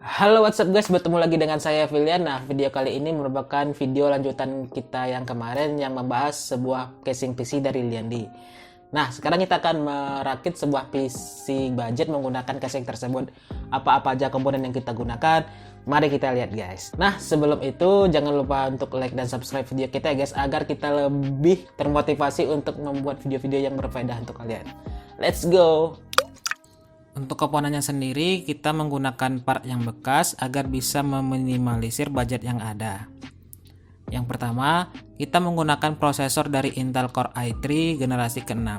Halo, what's up guys, bertemu lagi dengan saya Filian. Nah, video kali ini merupakan video lanjutan kita yang kemarin yang membahas sebuah casing PC dari Liandi. Nah, sekarang kita akan merakit sebuah PC budget menggunakan casing tersebut. Apa-apa aja komponen yang kita gunakan, mari kita lihat guys. Nah, sebelum itu jangan lupa untuk like dan subscribe video kita ya guys, agar kita lebih termotivasi untuk membuat video-video yang berfaedah untuk kalian. Let's go! Untuk komponennya sendiri, kita menggunakan part yang bekas agar bisa meminimalisir budget yang ada. Yang pertama, kita menggunakan prosesor dari Intel Core i3 generasi ke-6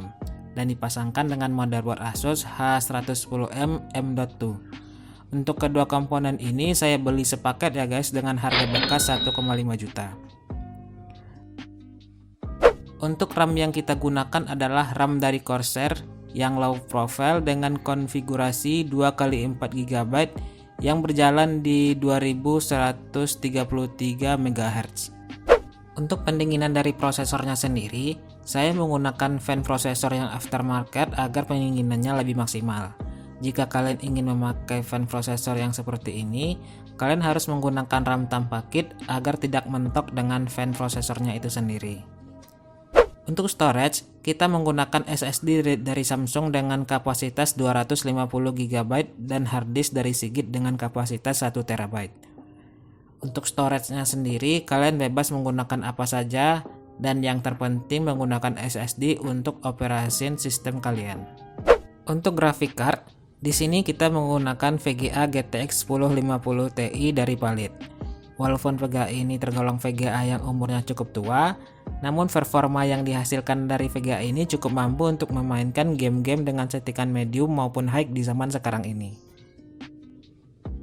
dan dipasangkan dengan motherboard Asus H110M M.2. Untuk kedua komponen ini saya beli sepaket ya guys dengan harga bekas 1,5 juta. Untuk RAM yang kita gunakan adalah RAM dari Corsair yang low profile dengan konfigurasi 2x4 GB yang berjalan di 2133 MHz. Untuk pendinginan dari prosesornya sendiri, saya menggunakan fan prosesor yang aftermarket agar pendinginannya lebih maksimal. Jika kalian ingin memakai fan prosesor yang seperti ini, kalian harus menggunakan RAM tanpa kit agar tidak mentok dengan fan prosesornya itu sendiri. Untuk storage, kita menggunakan SSD dari Samsung dengan kapasitas 250 GB dan harddisk dari Seagate dengan kapasitas 1 TB. Untuk storage-nya sendiri, kalian bebas menggunakan apa saja dan yang terpenting menggunakan SSD untuk operasi sistem kalian. Untuk graphic card, di sini kita menggunakan VGA GTX 1050 Ti dari Palit. Walaupun VGA ini tergolong VGA yang umurnya cukup tua, namun performa yang dihasilkan dari VGA ini cukup mampu untuk memainkan game-game dengan settingan medium maupun high di zaman sekarang ini.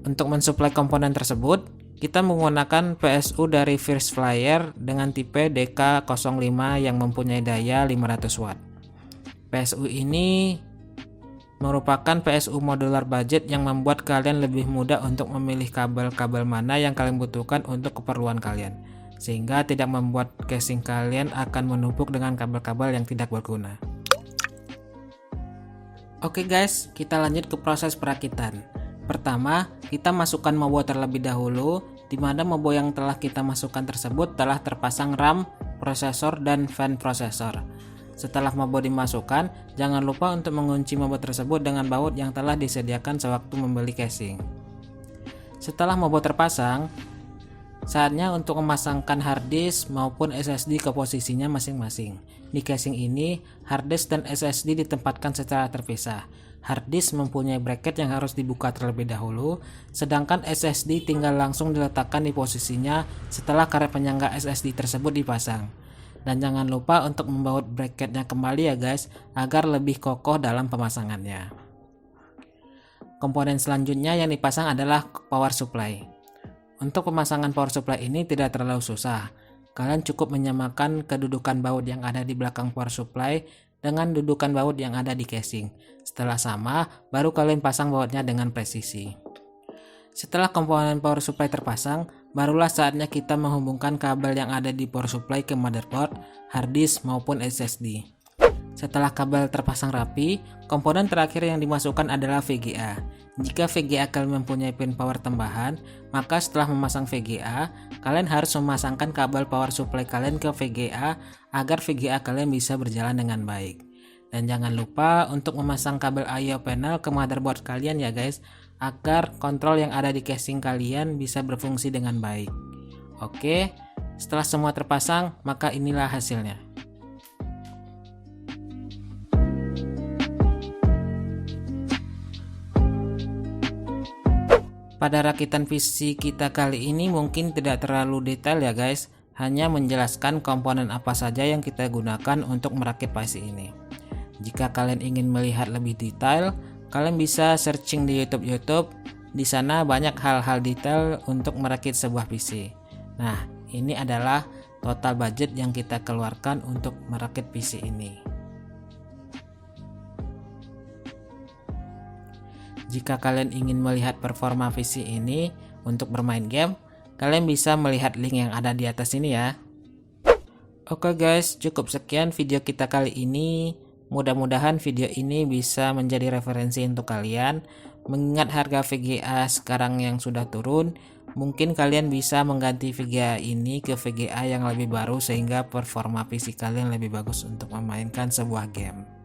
Untuk mensuplai komponen tersebut, kita menggunakan PSU dari First Flyer dengan tipe DK05 yang mempunyai daya 500 Watt. PSU ini merupakan PSU modular budget yang membuat kalian lebih mudah untuk memilih kabel-kabel mana yang kalian butuhkan untuk keperluan kalian, sehingga tidak membuat casing kalian akan menumpuk dengan kabel-kabel yang tidak berguna. Oke guys, kita lanjut ke proses perakitan. Pertama, kita masukkan mobo terlebih dahulu, di mana mobo yang telah kita masukkan tersebut telah terpasang RAM, prosesor, dan fan prosesor. Setelah mobo dimasukkan, jangan lupa untuk mengunci mobo tersebut dengan baut yang telah disediakan sewaktu membeli casing. Setelah mobo terpasang, saatnya untuk memasangkan harddisk maupun SSD ke posisinya masing-masing. Di casing ini, harddisk dan SSD ditempatkan secara terpisah. Harddisk mempunyai bracket yang harus dibuka terlebih dahulu, sedangkan SSD tinggal langsung diletakkan di posisinya setelah karet penyangga SSD tersebut dipasang. Dan jangan lupa untuk membaut bracketnya kembali ya guys, agar lebih kokoh dalam pemasangannya. Komponen selanjutnya yang dipasang adalah power supply. Untuk pemasangan power supply ini tidak terlalu susah. Kalian cukup menyamakan kedudukan baut yang ada di belakang power supply dengan dudukan baut yang ada di casing. Setelah sama, baru kalian pasang bautnya dengan presisi. Setelah komponen power supply terpasang, barulah saatnya kita menghubungkan kabel yang ada di power supply ke motherboard, harddisk maupun SSD. Setelah kabel terpasang rapi, komponen terakhir yang dimasukkan adalah VGA. Jika VGA kalian mempunyai pin power tambahan, maka setelah memasang VGA, kalian harus memasangkan kabel power supply kalian ke VGA agar VGA kalian bisa berjalan dengan baik. Dan jangan lupa untuk memasang kabel I/O panel ke motherboard kalian ya guys, agar kontrol yang ada di casing kalian bisa berfungsi dengan baik. Oke, setelah semua terpasang, maka inilah hasilnya. Pada rakitan PC kita kali ini mungkin tidak terlalu detail ya guys, hanya menjelaskan komponen apa saja yang kita gunakan untuk merakit PC ini. Jika kalian ingin melihat lebih detail, kalian bisa searching di YouTube. Di sana banyak hal-hal detail untuk merakit sebuah PC. Nah, ini adalah total budget yang kita keluarkan untuk merakit PC ini. Jika kalian ingin melihat performa PC ini untuk bermain game, kalian bisa melihat link yang ada di atas ini ya. Oke guys, cukup sekian video kita kali ini. Mudah-mudahan video ini bisa menjadi referensi untuk kalian. Mengingat harga VGA sekarang yang sudah turun, mungkin kalian bisa mengganti VGA ini ke VGA yang lebih baru sehingga performa PC kalian lebih bagus untuk memainkan sebuah game.